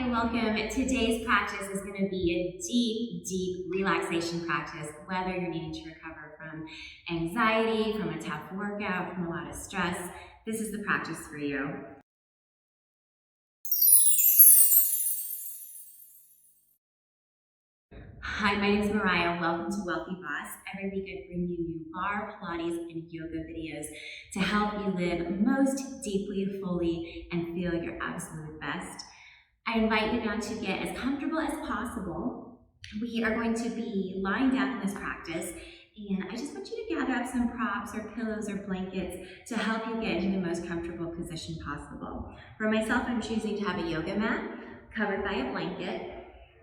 and welcome. Today's practice is going to be a deep relaxation practice, whether you're needing to recover from anxiety, from a tough workout, from a lot of stress. This is the practice for you. Hi, my name is Mariah. Welcome to Wealthy Boss. Every week I bring you new barre, Pilates, and yoga videos to help you live most deeply, fully, and feel your absolute best. I invite you now to get as comfortable as possible. We are going to be lying down in this practice, and I just want you to gather up some props or pillows or blankets to help you get into the most comfortable position possible. For myself, I'm choosing to have a yoga mat covered by a blanket.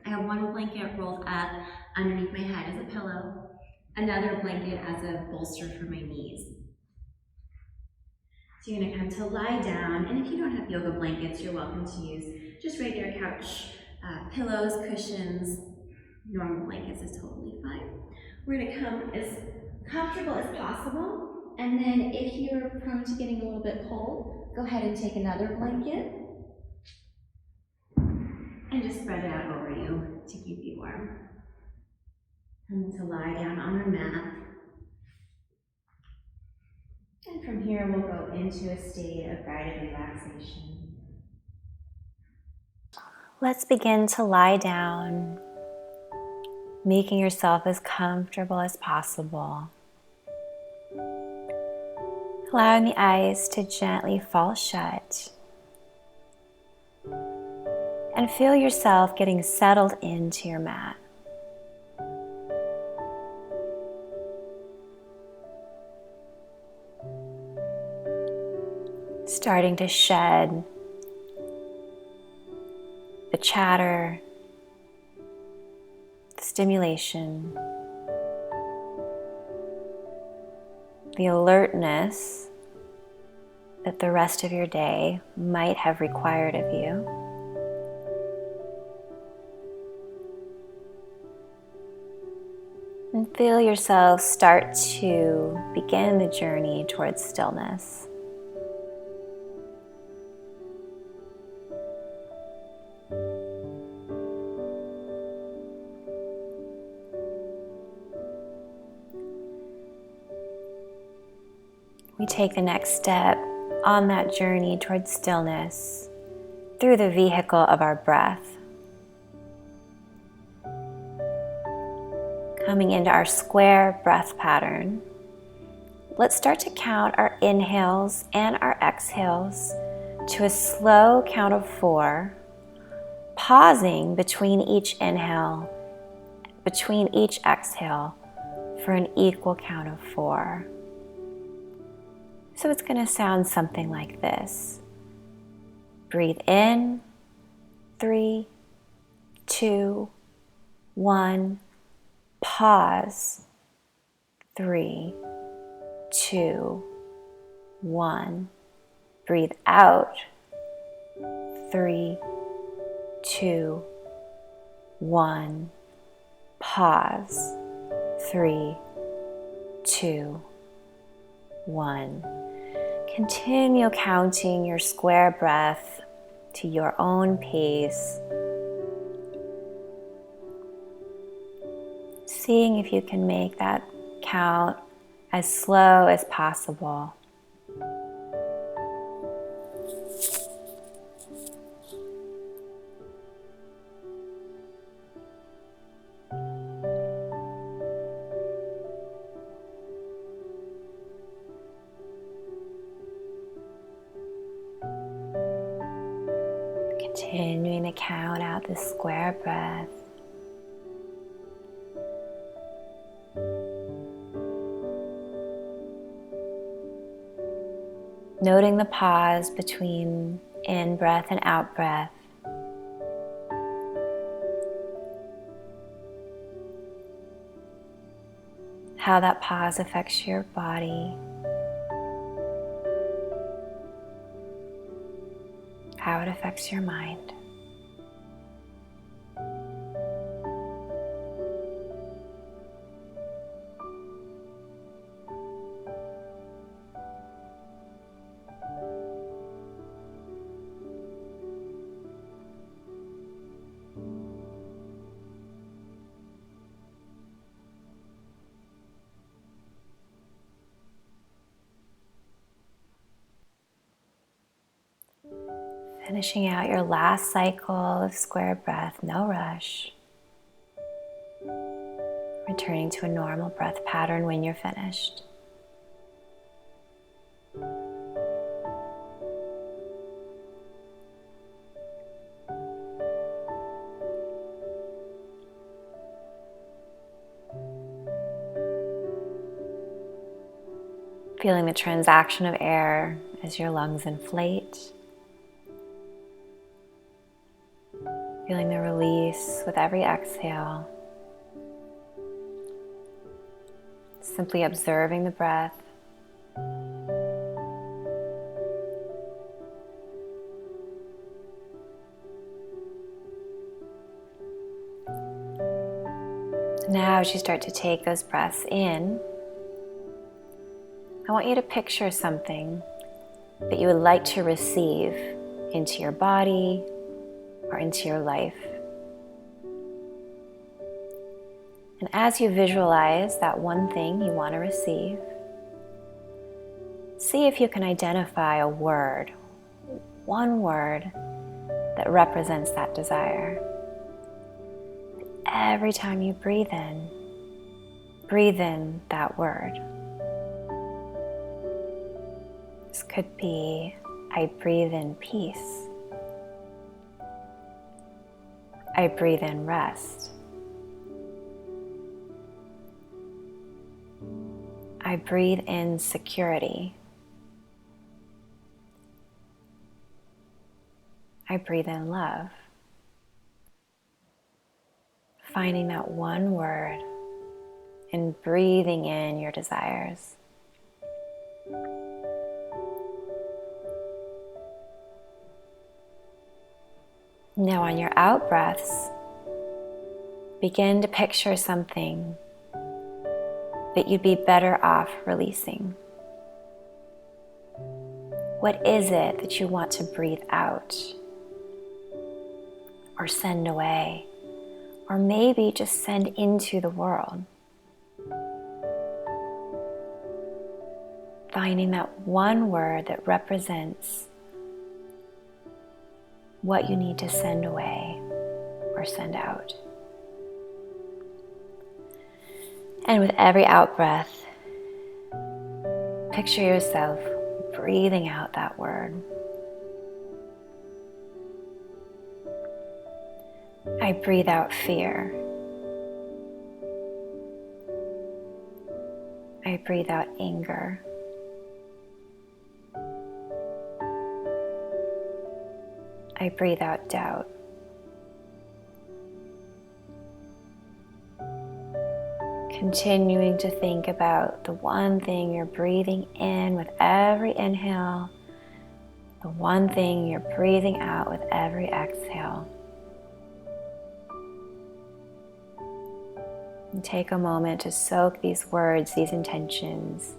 I have one blanket rolled up underneath my head as a pillow, another blanket as a bolster for my knees. So you're gonna come to lie down, and if you don't have yoga blankets, you're welcome to use just regular couch pillows, cushions. Normal blankets is totally fine. We're gonna come as comfortable as possible, and then if you're prone to getting a little bit cold, go ahead and take another blanket and just spread it out over you to keep you warm. Come to lie down on our mat. And from here, we'll go into a state of guided relaxation. Let's begin to lie down, making yourself as comfortable as possible. Allowing the eyes to gently fall shut. And feel yourself getting settled into your mat. Starting to shed the chatter, the stimulation, the alertness that the rest of your day might have required of you. And feel yourself start to begin the journey towards stillness. We take the next step on that journey towards stillness through the vehicle of our breath. Coming into our square breath pattern, let's start to count our inhales and our exhales to a slow count of 4, pausing between each inhale, between each exhale for an equal count of 4. So it's going to sound something like this. Breathe in, 3, 2, 1. Pause, 3, 2, 1. Breathe out, 3, 2, 1. Pause, 3, 2, 1. Continue counting your square breath to your own pace. Seeing if you can make that count as slow as possible. Continuing to count out the square breath. Noting the pause between in-breath and out-breath. How that pause affects your body. How it affects your mind. Finishing out your last cycle of square breath, no rush. Returning to a normal breath pattern when you're finished. Feeling the transaction of air as your lungs inflate. Feeling the release with every exhale. Simply observing the breath. Now, as you start to take those breaths in, I want you to picture something that you would like to receive into your body or into your life. And as you visualize that one thing you want to receive, see if you can identify a word, one word that represents that desire. Every time you breathe in that word. This could be, I breathe in peace. I breathe in rest. I breathe in security. I breathe in love. Finding that one word and breathing in your desires. Now on your out breaths, begin to picture something that you'd be better off releasing. What is it that you want to breathe out or send away, or maybe just send into the world? Finding that one word that represents what you need to send away or send out. And with every out breath, picture yourself breathing out that word. I breathe out fear. I breathe out anger. I breathe out doubt. Continuing to think about the one thing you're breathing in with every inhale, the one thing you're breathing out with every exhale. And take a moment to soak these words, these intentions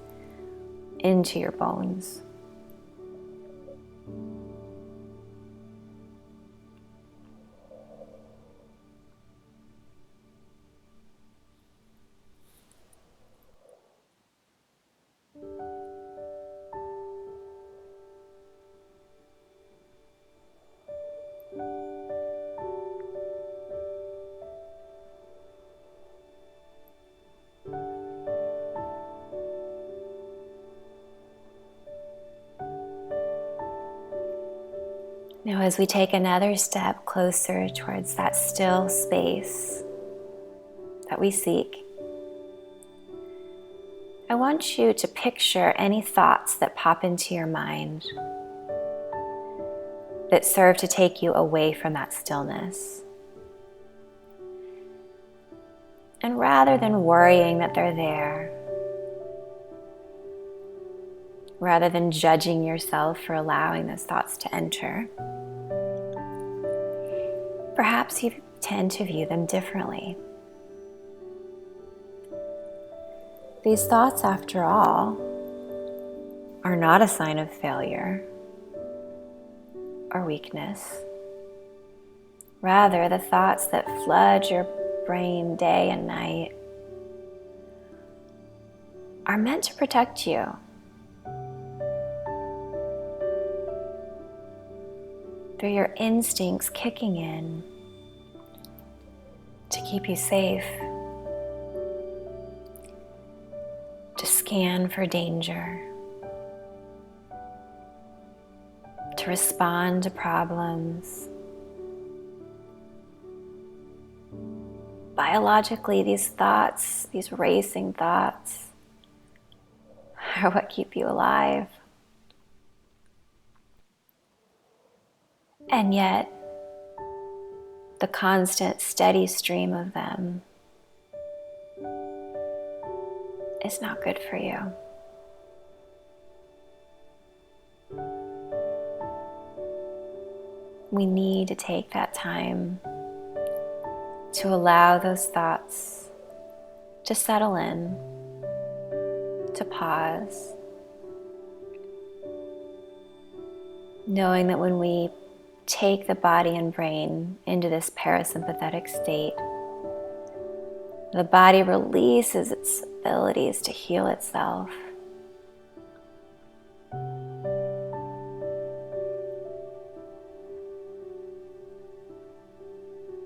into your bones. Now, as we take another step closer towards that still space that we seek, I want you to picture any thoughts that pop into your mind that serve to take you away from that stillness. And rather than worrying that they're there, rather than judging yourself for allowing those thoughts to enter, perhaps you tend to view them differently. These thoughts, after all, are not a sign of failure or weakness. Rather, the thoughts that flood your brain day and night are meant to protect you. through your instincts kicking in to keep you safe, to scan for danger, to respond to problems. Biologically, these thoughts, these racing thoughts, are what keep you alive. And yet, the constant, steady stream of them is not good for you. We need to take that time to allow those thoughts to settle in, to pause, knowing that when we take the body and brain into this parasympathetic state, the body releases its abilities to heal itself.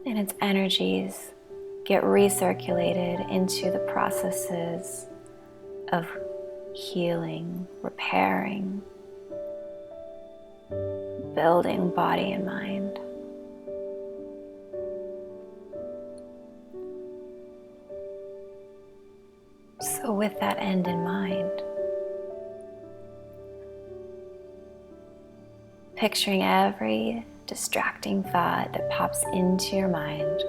And its energies get recirculated into the processes of healing, repairing, building body and mind. So with that end in mind, picturing every distracting thought that pops into your mind,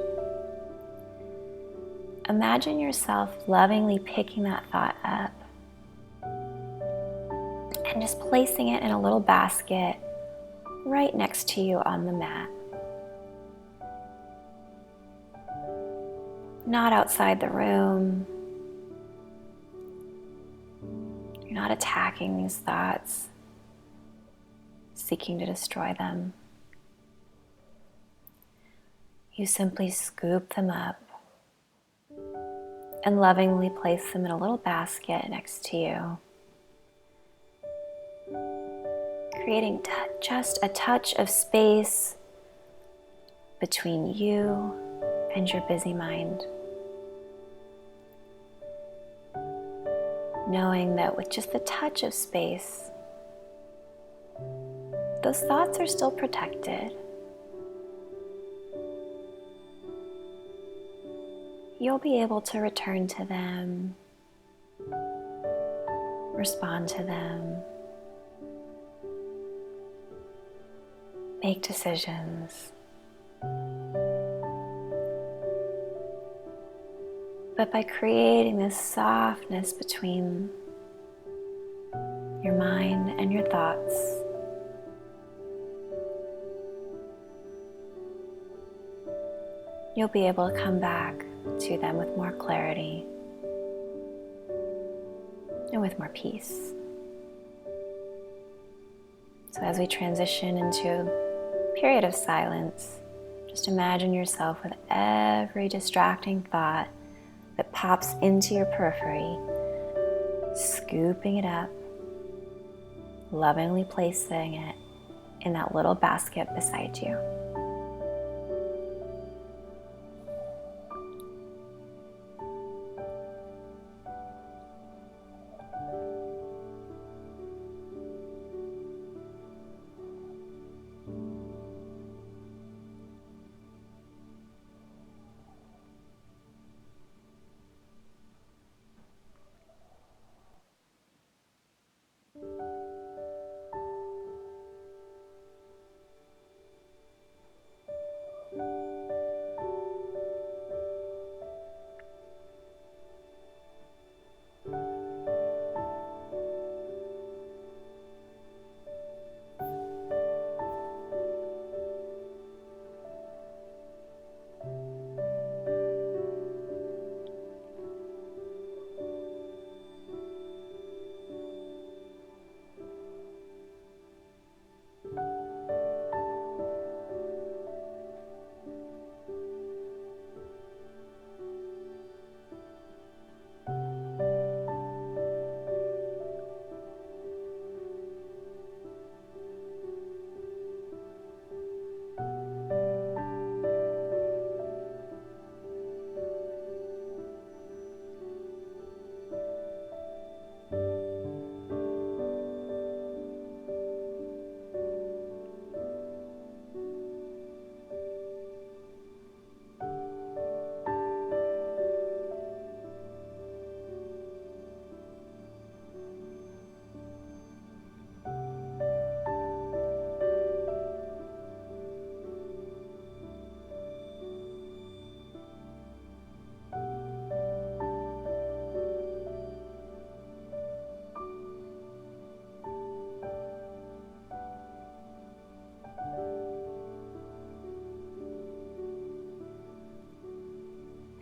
imagine yourself lovingly picking that thought up and just placing it in a little basket right next to you on the mat. Not outside the room. You're not attacking these thoughts, seeking to destroy them. You simply scoop them up and lovingly place them in a little basket next to you, creating just a touch of space between you and your busy mind. Knowing that with just a touch of space, those thoughts are still protected. You'll be able to return to them, respond to them, make decisions. But by creating this softness between your mind and your thoughts, you'll be able to come back to them with more clarity and with more peace. So as we transition into a period of silence, just imagine yourself with every distracting thought that pops into your periphery, scooping it up, lovingly placing it in that little basket beside you.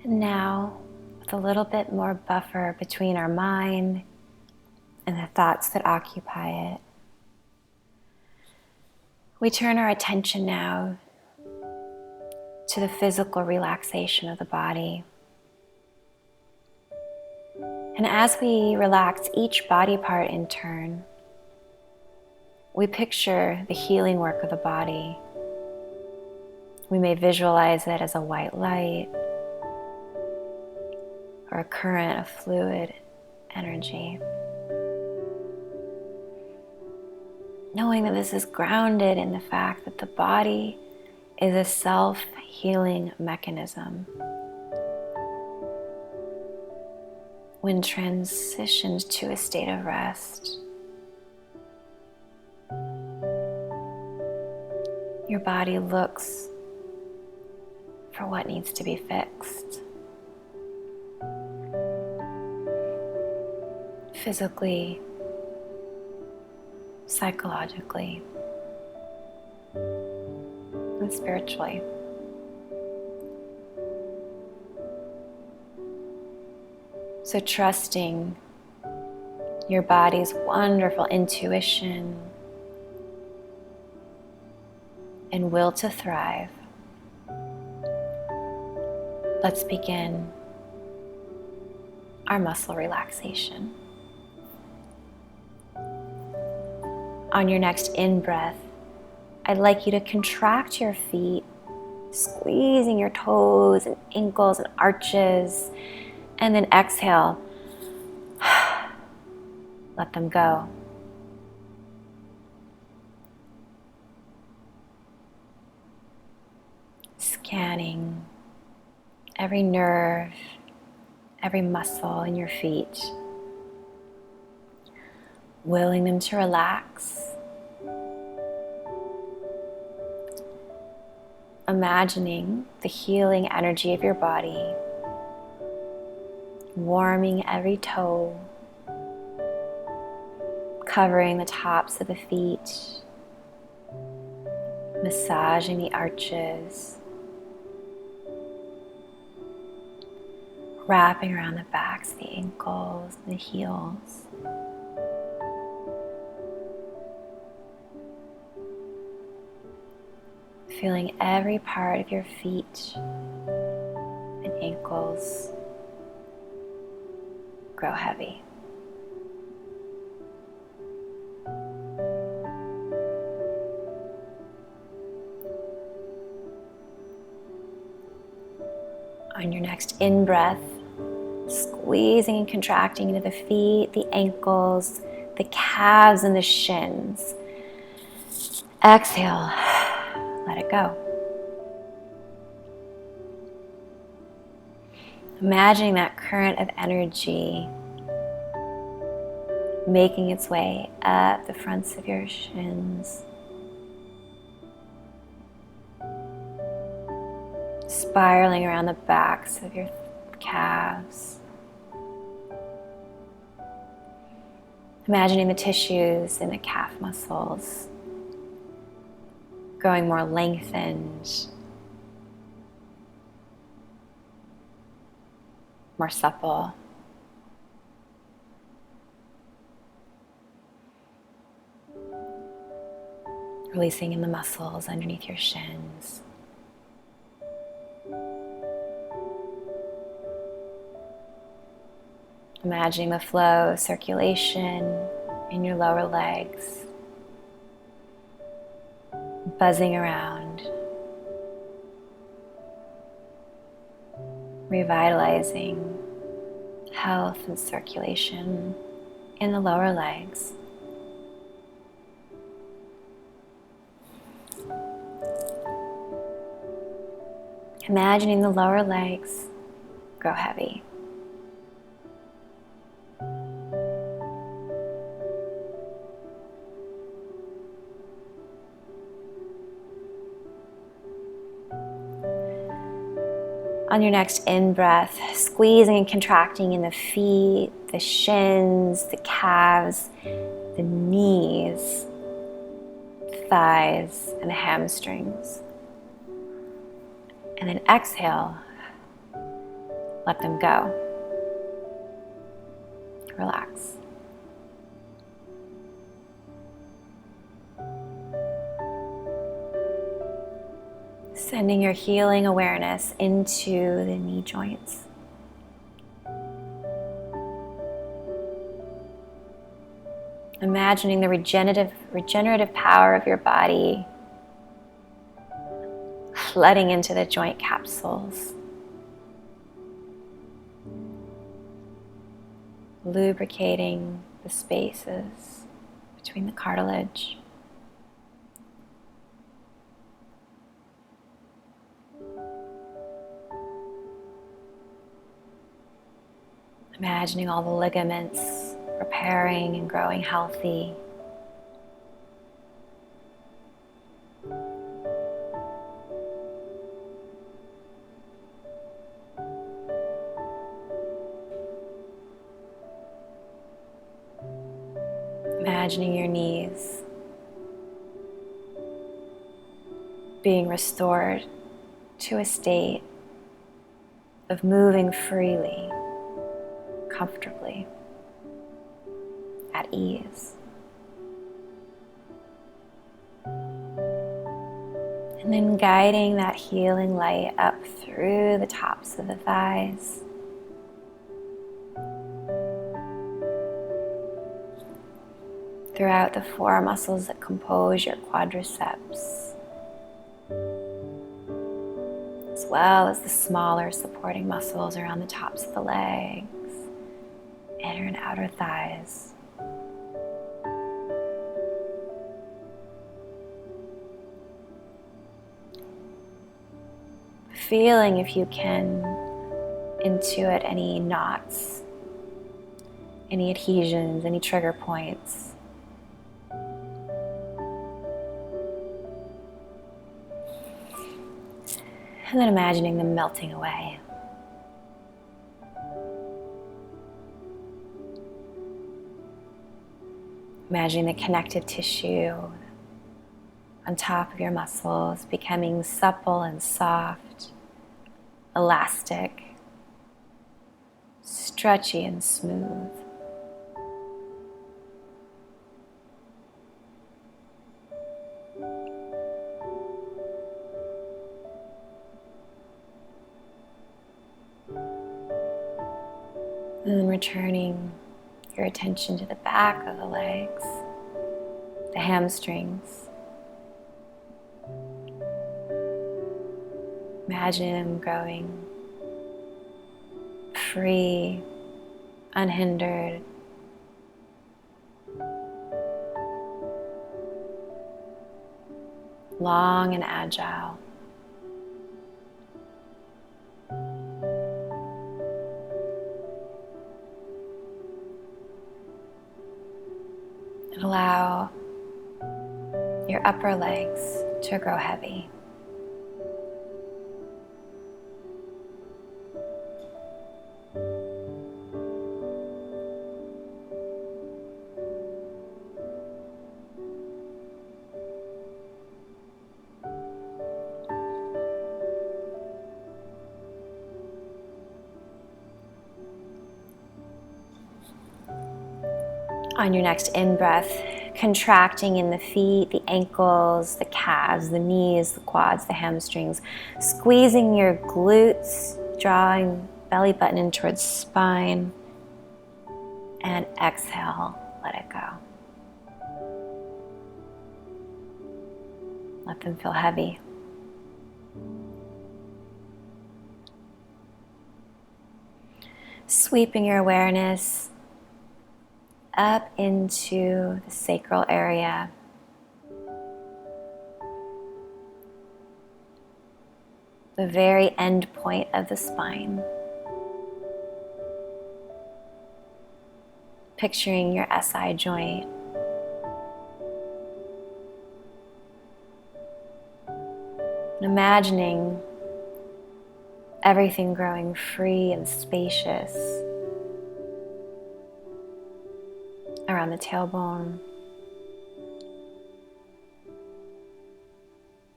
And now, with a little bit more buffer between our mind and the thoughts that occupy it, we turn our attention now to the physical relaxation of the body. And as we relax each body part in turn, we picture the healing work of the body. We may visualize it as a white light or a current of fluid energy. Knowing that this is grounded in the fact that the body is a self-healing mechanism. When transitioned to a state of rest, your body looks for what needs to be fixed. Physically, psychologically, and spiritually. So trusting your body's wonderful intuition and will to thrive, let's begin our muscle relaxation. On your next in-breath, I'd like you to contract your feet, squeezing your toes and ankles and arches, and then exhale, let them go. Scanning every nerve, every muscle in your feet, willing them to relax. Imagining the healing energy of your body, warming every toe, covering the tops of the feet, massaging the arches, wrapping around the backs, the ankles, the heels. Feeling every part of your feet and ankles grow heavy. On your next in-breath, squeezing and contracting into the feet, the ankles, the calves, and the shins. Exhale, let it go. Imagining that current of energy making its way up the fronts of your shins, spiraling around the backs of your calves. Imagining the tissues in the calf muscles growing more lengthened, more supple. Releasing in the muscles underneath your shins. Imagining the flow of circulation in your lower legs, buzzing around, revitalizing health and circulation in the lower legs. Imagining the lower legs grow heavy. On your next in-breath, squeezing and contracting in the feet, the shins, the calves, the knees, thighs, and the hamstrings. And then exhale, Let them go. Relax. Sending your healing awareness into the knee joints. Imagining the regenerative power of your body flooding into the joint capsules, lubricating the spaces between the cartilage. Imagining all the ligaments repairing and growing healthy. Imagining your knees being restored to a state of moving freely, comfortably, at ease. And then guiding that healing light up through the tops of the thighs, throughout the four muscles that compose your quadriceps, as well as the smaller supporting muscles around the tops of the legs, inner and outer thighs. Feeling, if you can, intuit any knots, any adhesions, any trigger points. And then imagining them melting away. Imagining the connective tissue on top of your muscles becoming supple and soft, elastic, stretchy and smooth. And then returning your attention to the back of the legs, the hamstrings. Imagine them growing free, unhindered. Long and agile. And allow your upper legs to grow heavy. On your next in-breath, contracting in the feet, the ankles, the calves, the knees, the quads, the hamstrings, squeezing your glutes, drawing belly button in towards spine, and exhale, let it go. Let them feel heavy. Sweeping your awareness up into the sacral area. The very end point of the spine. Picturing your SI joint. And imagining everything growing free and spacious around the tailbone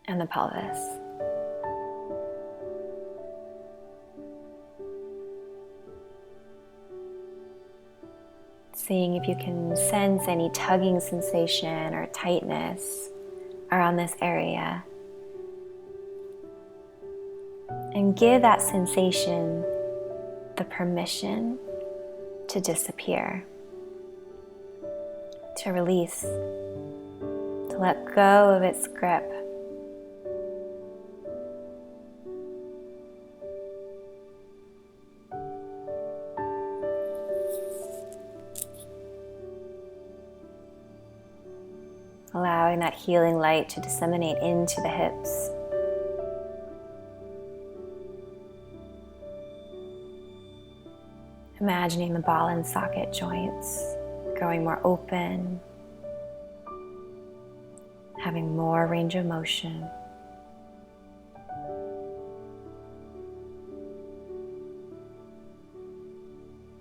and the pelvis. Seeing if you can sense any tugging sensation or tightness around this area. And give that sensation the permission to disappear, to release, to let go of its grip. Allowing that healing light to disseminate into the hips. Imagining the ball and socket joints growing more open, having more range of motion.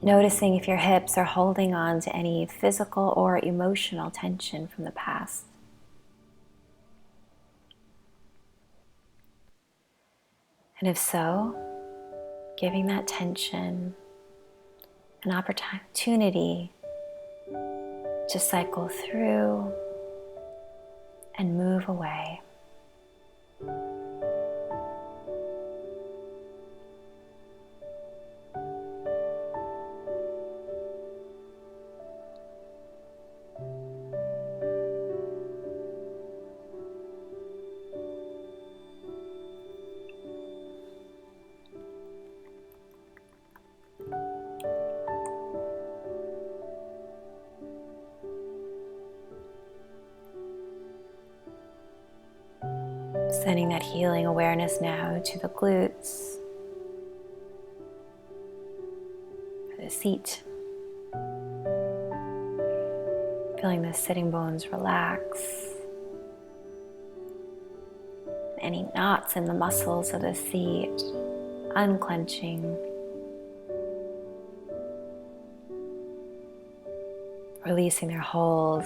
Noticing if your hips are holding on to any physical or emotional tension from the past. And if so, giving that tension an opportunity to cycle through and move away. Sending that healing awareness now to the glutes, the seat. Feeling the sitting bones relax. Any knots in the muscles of the seat, unclenching. Releasing their hold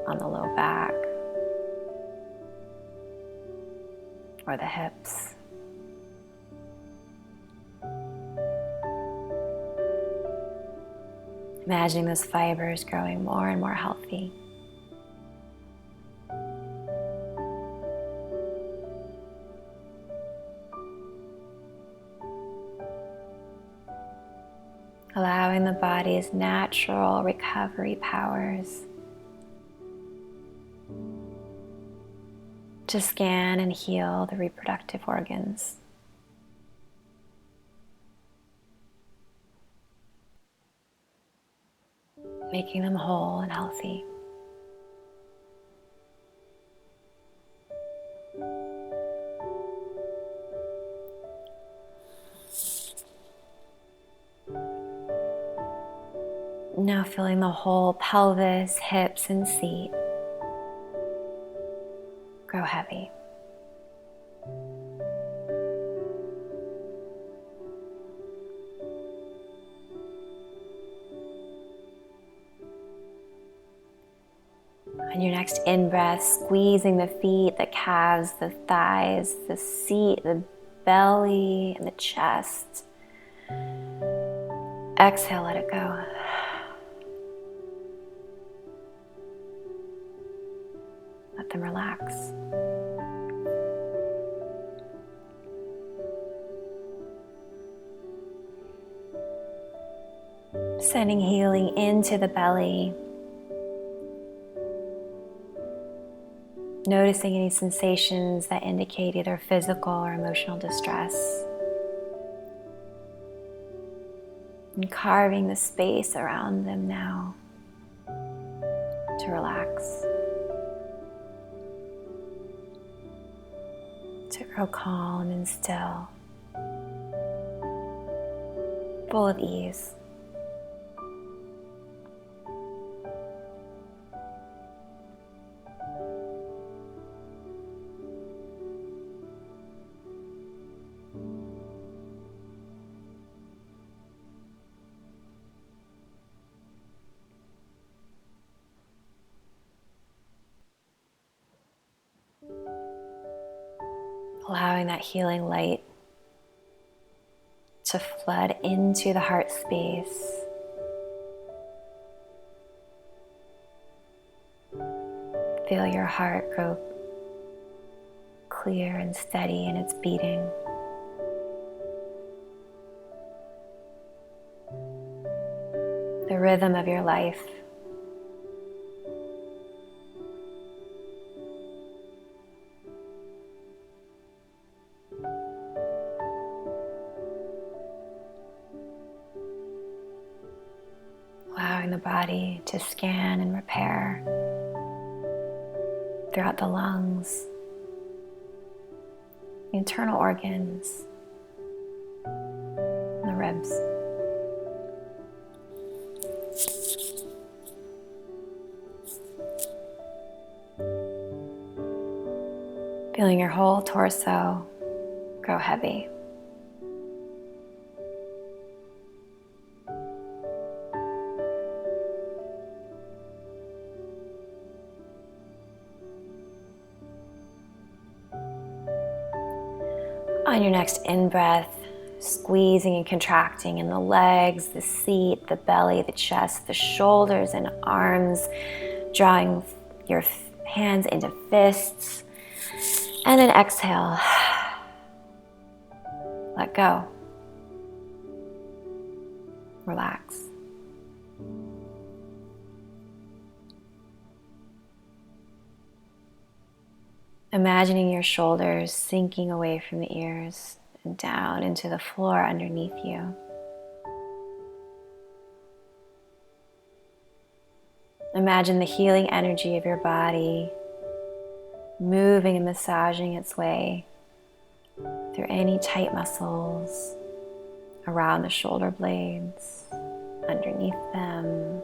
on the low back or the hips. Imagining those fibers growing more and more healthy. Allowing the body's natural recovery powers to scan and heal the reproductive organs. Making them whole and healthy. Now feeling the whole pelvis, hips, and seat grow heavy. On your next in-breath, squeezing the feet, the calves, the thighs, the seat, the belly, and the chest. Exhale, let it go. Let them relax. Sending healing into the belly. Noticing any sensations that indicate either physical or emotional distress. And carving the space around them now to relax. To grow calm and still. Full of ease. Allowing that healing light to flood into the heart space, Feel your heart grow clear and steady in its beating. The rhythm of your life. Allowing the body to scan and repair throughout the lungs, the internal organs, and the ribs. Feeling your whole torso grow heavy. On your next in-breath, squeezing and contracting in the legs, the seat, the belly, the chest, the shoulders and arms, drawing your hands into fists, and then exhale. Let go. Relax. Imagining your shoulders sinking away from the ears and down into the floor underneath you. Imagine the healing energy of your body moving and massaging its way through any tight muscles around the shoulder blades, underneath them.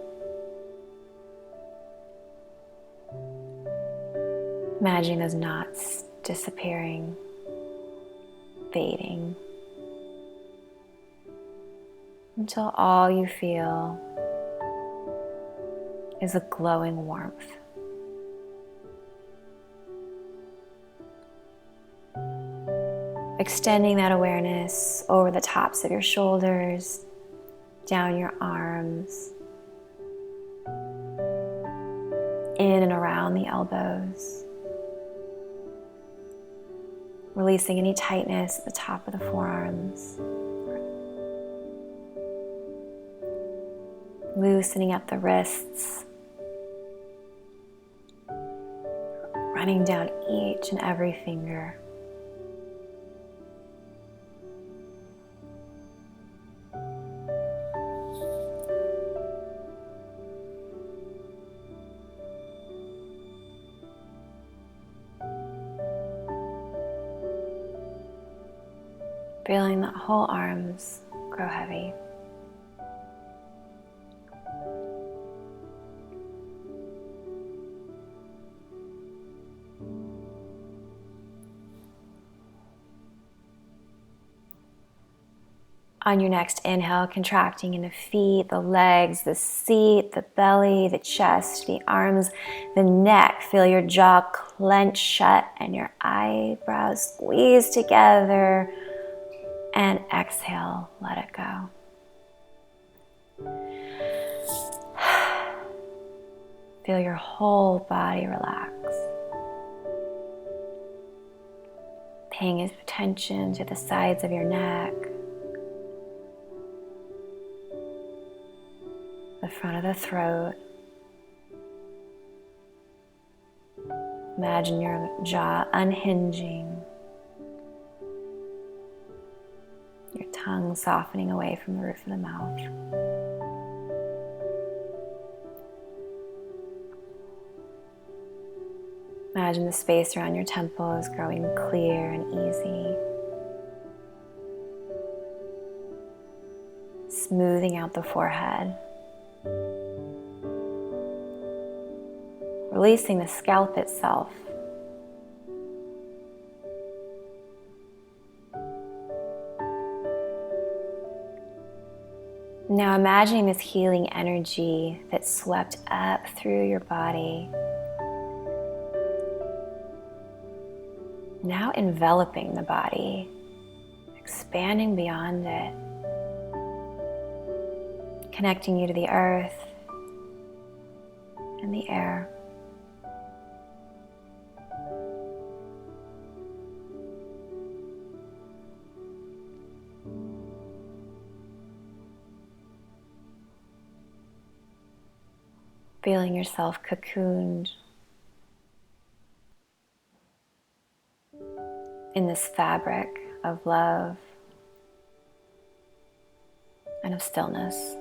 Imagining those knots disappearing, fading, until all you feel is a glowing warmth. Extending that awareness over the tops of your shoulders, down your arms, in and around the elbows. Releasing any tightness at the top of the forearms. Loosening up the wrists. Running down each and every finger. Feeling the whole arms grow heavy. On your next inhale, contracting in the feet, the legs, the seat, the belly, the chest, the arms, the neck. Feel your jaw clench shut and your eyebrows squeeze together. And exhale, let it go. Feel your whole body relax. Paying attention to the sides of your neck, the front of the throat. Imagine your jaw unhinging. Your tongue softening away from the roof of the mouth. Imagine the space around your temples growing clear and easy. Smoothing out the forehead. Releasing the scalp itself. Now imagining this healing energy that swept up through your body, now enveloping the body, expanding beyond it, connecting you to the earth and the air. feeling yourself cocooned in this fabric of love and of stillness.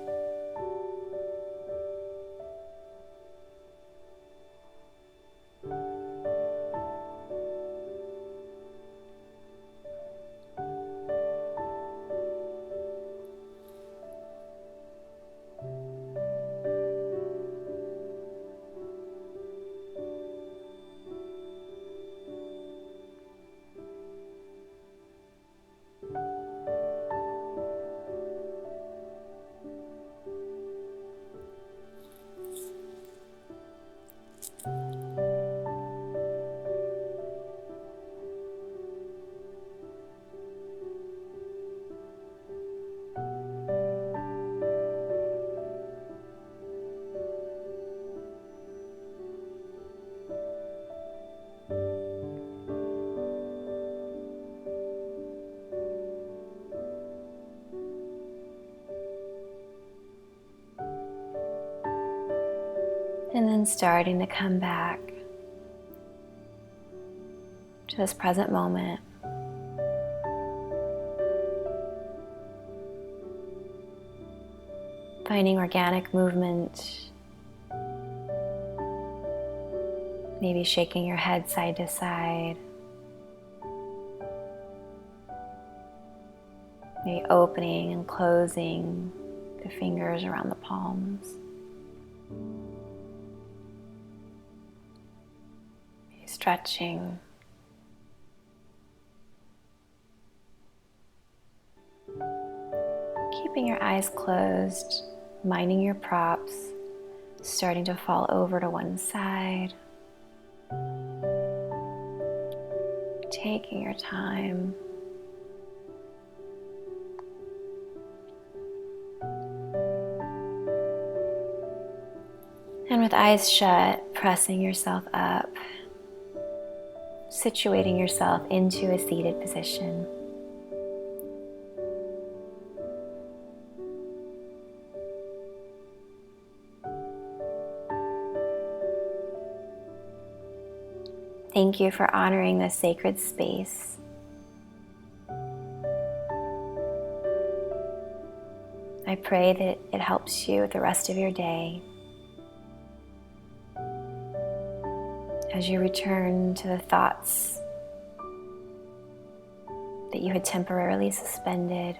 And then starting to come back to this present moment. Finding organic movement, maybe shaking your head side to side, maybe opening and closing the fingers around the palms. Maybe stretching. Keeping your eyes closed, minding your props, starting to fall over to one side. Taking your time. And with eyes shut, pressing yourself up, situating yourself into a seated position. Thank you for honoring this sacred space. I pray that it helps you with the rest of your day as you return to the thoughts that you had temporarily suspended.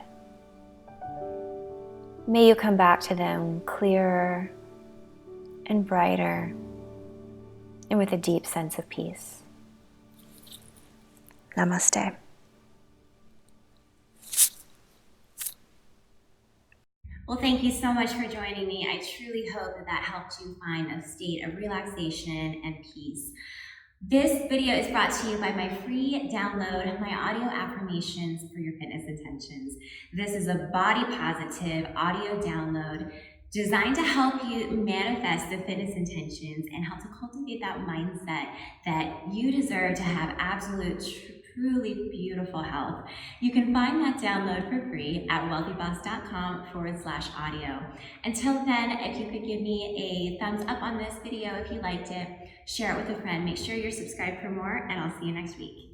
May you come back to them clearer and brighter and with a deep sense of peace. Namaste. Well, thank you so much for joining me. I truly hope that that helped you find a state of relaxation and peace. This video is brought to you by my free download, my audio affirmations for your fitness intentions. This is a body positive audio download designed to help you manifest the fitness intentions and help to cultivate that mindset that you deserve to have absolute, truly beautiful health. You can find that download for free at wealthyboss.com/audio. Until then, if you could give me a thumbs up on this video if you liked it, share it with a friend, make sure you're subscribed for more, and I'll see you next week.